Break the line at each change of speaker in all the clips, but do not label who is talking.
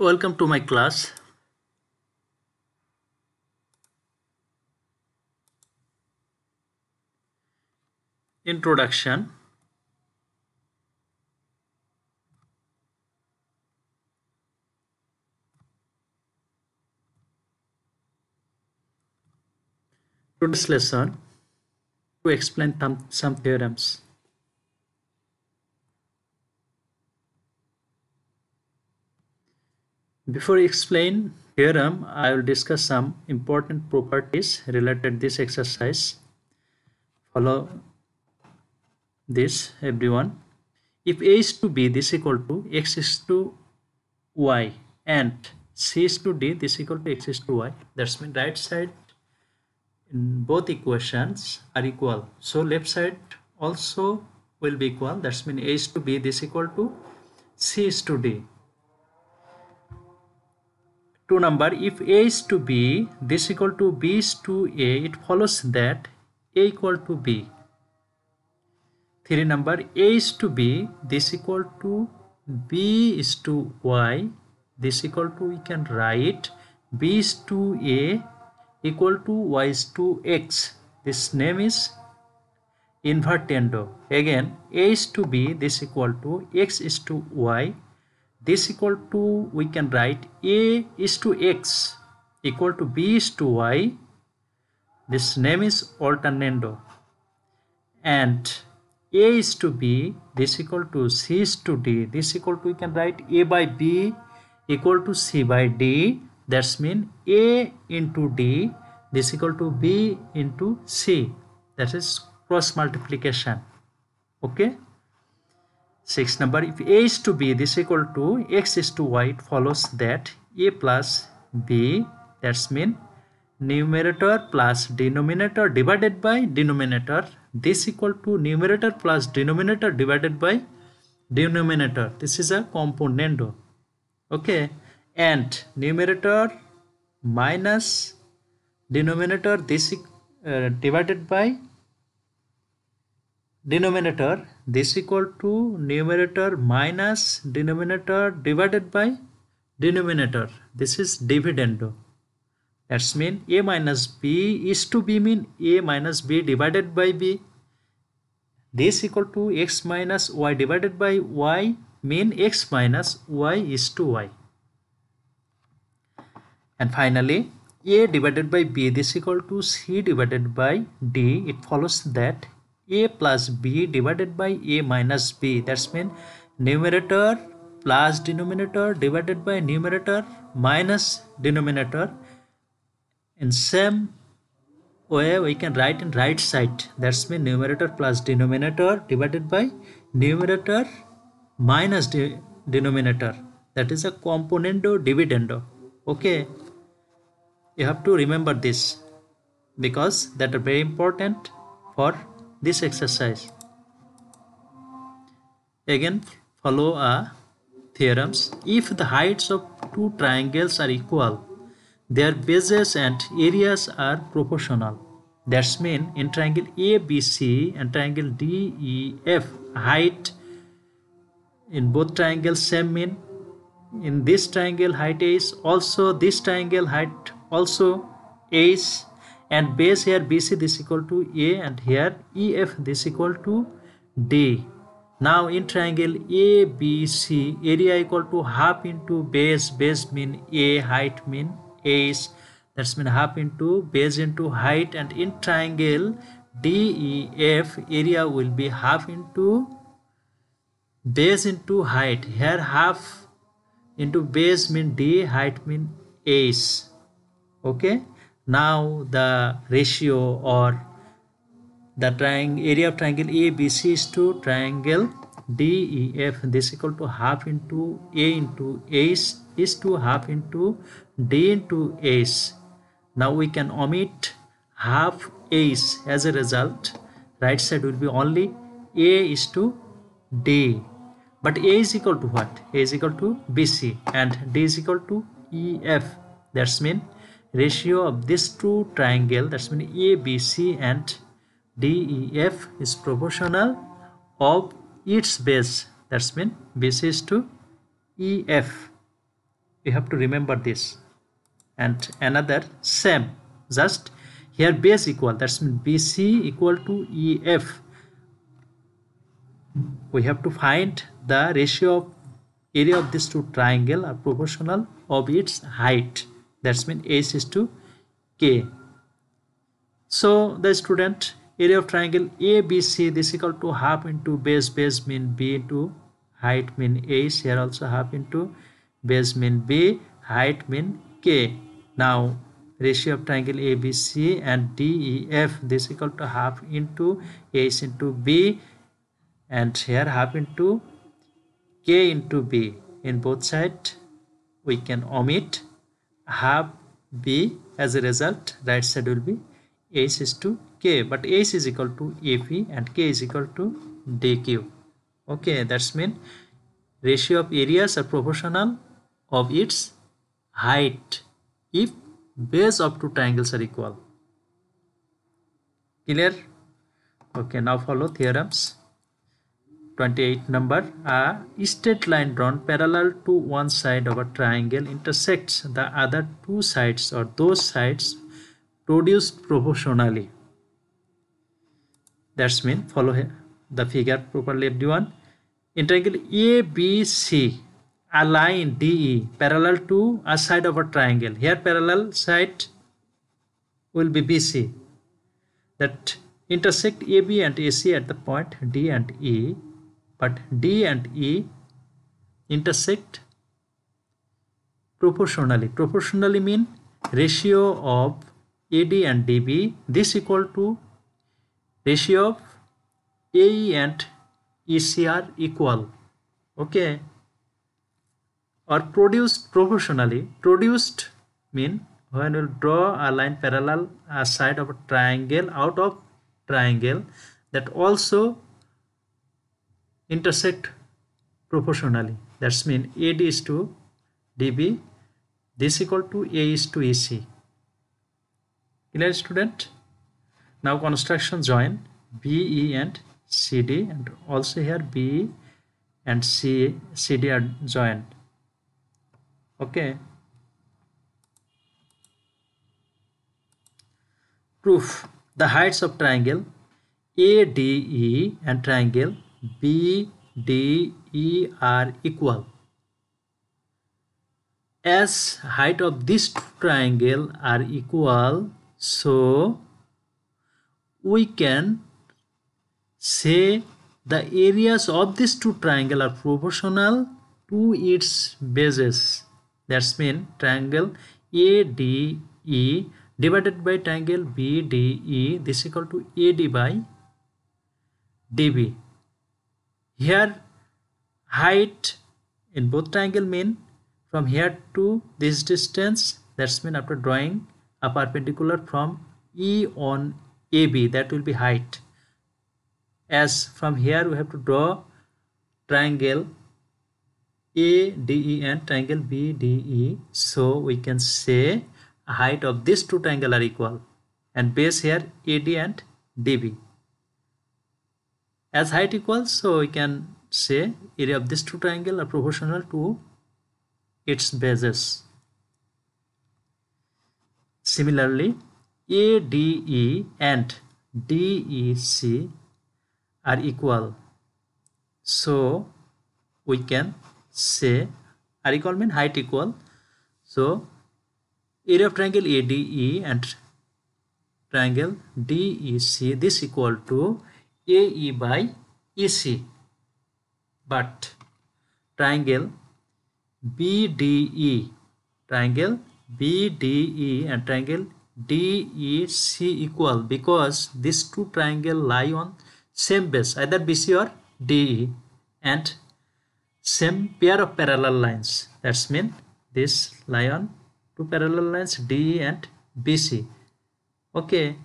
Welcome to my class. Introduction. Today's lesson to explain some theorems. Before I explain theorem, I will discuss some important properties related to this exercise. Follow this, everyone. If A is to B, this equal to X is to Y, and C is to D, this equal to X is to Y. That's mean right side in both equations are equal. So left side also will be equal. That's mean A is to B, this equal to C is to D. 2 number, if A is to B, this equal to B is to A, it follows that A equal to B. 3 number, A is to B, this equal to B is to Y, this equal to, we can write B is to A equal to Y is to X. This name is invertendo. Again, A is to B, this equal to X is to Y, this equal to, we can write A is to X equal to B is to Y. This name is alternando. And A is to B, this equal to C is to D, this equal to, we can write A by B equal to C by D. That's mean A into D, this equal to B into C. That is cross multiplication. Okay. 6 number, if A is to B, this equal to X is to Y, it follows that A plus B, that's mean numerator plus denominator divided by denominator, this equal to numerator plus denominator divided by denominator. This is a componendo. Okay, and numerator minus denominator, this divided by denominator, this equal to numerator minus denominator divided by denominator. This is dividendo. That's mean A minus B is to B mean A minus B divided by B. This equal to X minus Y divided by Y mean X minus Y is to Y. And finally, A divided by B, this equal to C divided by D. It follows that A plus B divided by A minus B. That's mean numerator plus denominator divided by numerator minus denominator. In same way, we can write in right side. That's mean numerator plus denominator divided by numerator minus denominator. That is a componendo dividendo. Okay. You have to remember this because that are very important for this exercise. Again, follow theorems. If the heights of two triangles are equal, their bases and areas are proportional. That's mean in triangle ABC and triangle DEF, height in both triangles same mean. In this triangle height is also this triangle height also is, and base here BC this equal to A, and here EF this equal to D. Now in triangle ABC, area equal to half into base, base mean A, height mean is, that's mean half into base into height, and in triangle DEF, area will be half into base into height. Here half into base mean D, height mean Ace. Okay, now the ratio or the area of triangle ABC is to triangle DEF, this equal to half into A into Ace is to half into D into Ace. Now we can omit half Ace. As a result, right side will be only A is to D. But A is equal to what? A is equal to BC and D is equal to EF. That's mean ratio of this two triangle, that's mean ABC and DEF is proportional of its base. That's mean BC is to EF. We have to remember this. And another same, just here base equal, that's mean BC equal to EF. We have to find the ratio of area of these two triangle are proportional of its height, that's mean H is to K. So the student, area of triangle ABC, this equal to half into base mean B into height mean H, here also half into base mean B, height mean K. Now ratio of triangle ABC and DEF, this equal to half into H into B, and here half into K into B. In both sides we can omit half B, as a result right side will be H is to K, but H is equal to AP and K is equal to DQ. Okay, that's mean ratio of areas are proportional of its height if base of two triangles are equal. Clear? Okay, now follow theorems. 28 number, a straight line drawn parallel to one side of a triangle intersects the other two sides or those sides produced proportionally. That's mean follow here the figure properly, everyone. In triangle ABC, a line DE parallel to a side of a triangle. Here parallel side will be BC that intersect AB and AC at the point D and E, but D and E intersect proportionally. Proportionally mean ratio of AD and DB, this equal to ratio of AE and EC are equal. Okay, or produced proportionally. Produced mean when we draw a line parallel a side of a triangle out of triangle that also intersect proportionally, that's mean AD is to DB, this equal to A is to EC. Clear, student? Now construction join BE and CD, and also here BE and CD are joined. Okay. Proof: the heights of triangle ADE and triangle BDE are equal. As height of this triangle are equal, so we can say the areas of these two triangles are proportional to its bases. That's mean triangle ADE divided by triangle BDE, this equal to AD by DB. Here height in both triangle mean from here to this distance, that's mean after drawing a perpendicular from E on AB, that will be height. As from here we have to draw triangle ADE and triangle BDE, so we can say height of these two triangles are equal, and base here AD and DB. As height equals, so we can say area of these two triangles are proportional to its bases. Similarly, ADE and DEC are equal, so we can say are equal mean height equal, so area of triangle ADE and triangle DEC, this equal to AE by EC, but triangle BDE and triangle DEC equal because these two triangles lie on same base, either BC or DE, and same pair of parallel lines. That's mean this lie on two parallel lines DE and BC. Okay,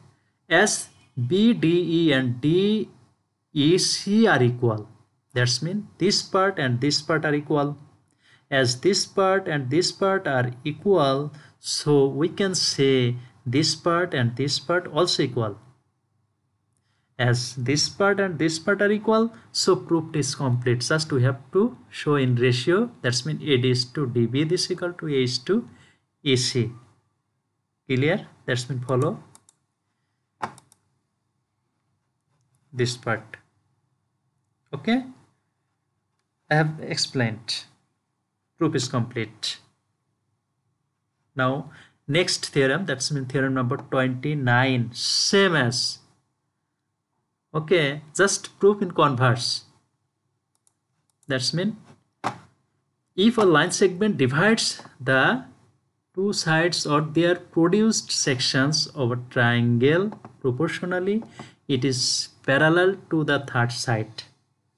as BDE and DEC are equal, that's mean this part and this part are equal. As this part and this part are equal, so we can say this part and this part also equal. as this part and this part are equal, so proof is complete. Just we have to show in ratio, that's mean AD is to DB, this equal to A is to AC. Clear? That's mean follow this part. Okay, I have explained. Proof is complete. Now next theorem, that's mean theorem number 29, same as, okay, just proof in converse. That's mean if a line segment divides the two sides or their produced sections of a triangle proportionally, it is parallel to the third side.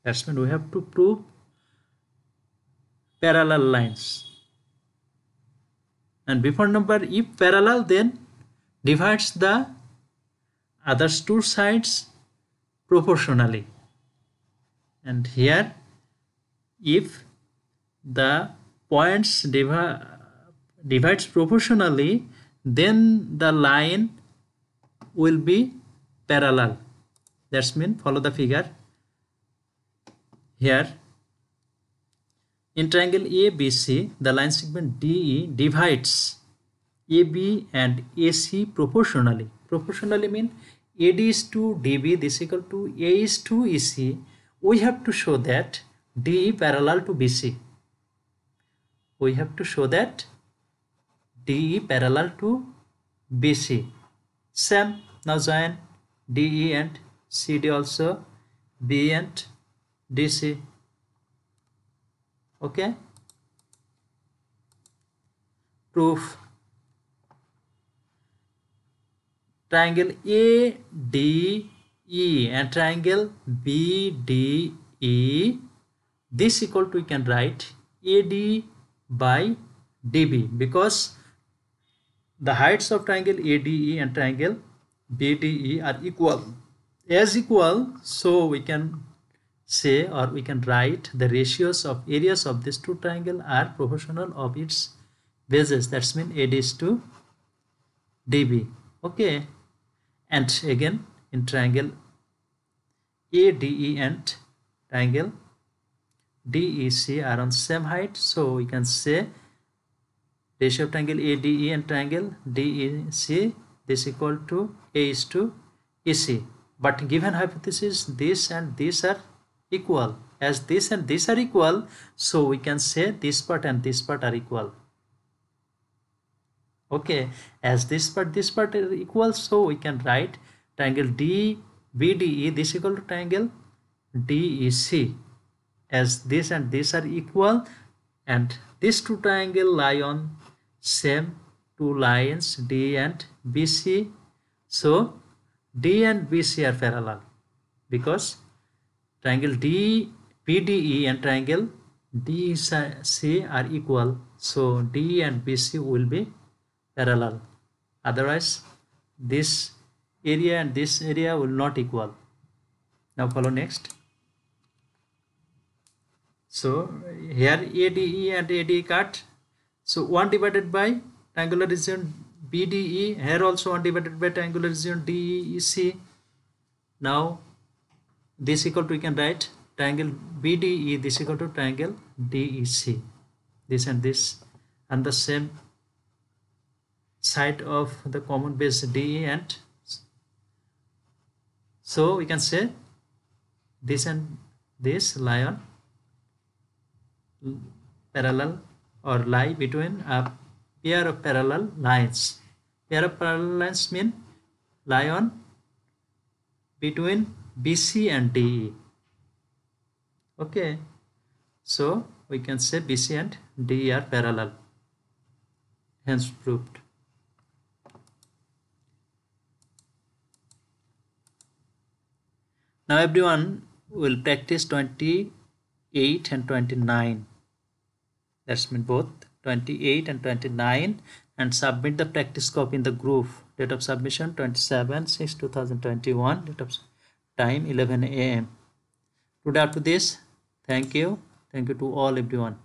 That's mean we have to prove parallel lines. And before number, if parallel, then divides the other two sides proportionally. And here, if the points divides proportionally, then the line will be parallel. That's mean follow the figure. Here in triangle ABC, the line segment DE divides AB and AC proportionally. Proportionally mean AD is to DB, this equal to A is to EC. We have to show that DE parallel to BC. We have to show that DE parallel to BC. Same, now join DE and CD also, B and DC. Okay, proof. Triangle ADE and triangle BDE, this equal to, we can write AD by DB, because the heights of triangle ADE and triangle BDE are equal. As equal, so we can say, or we can write, the ratios of areas of these two triangles are proportional of its bases. That's mean AD is to DB. Okay, and again in triangle ADE and triangle DEC are on same height, so we can say ratio of triangle ADE and triangle DEC, this equal to A is to EC. But given hypothesis, this and this are equal. As this and this are equal, so we can say this part and this part are equal. Okay, as this part are equal, so we can write triangle DBDE, this equal to triangle DEC. As this and this are equal, and these two triangles lie on same two lines D and BC, so D and BC are parallel, because triangle DBDE and triangle DEC are equal, so D and BC will be parallel. Otherwise, this area and this area will not equal. Now follow next. So here ADE and AD cut. So 1 divided by triangular region BDE. Here also 1 divided by triangular region DEC. Now this equal to, we can write triangle BDE, this equal to triangle DEC. This and this, and the same side of the common base DE, and so we can say this and this lie on parallel, or lie between a pair of parallel lines. Pair of parallel lines mean lie on between BC and DE. Okay, so we can say BC and DE are parallel, hence proved. Now everyone will practice 28 and 29. That's mean both 28 and 29, and submit the practice copy in the group. Date of submission 27/6/2021. Date of time 11 AM. Today up to this. Thank you to all everyone.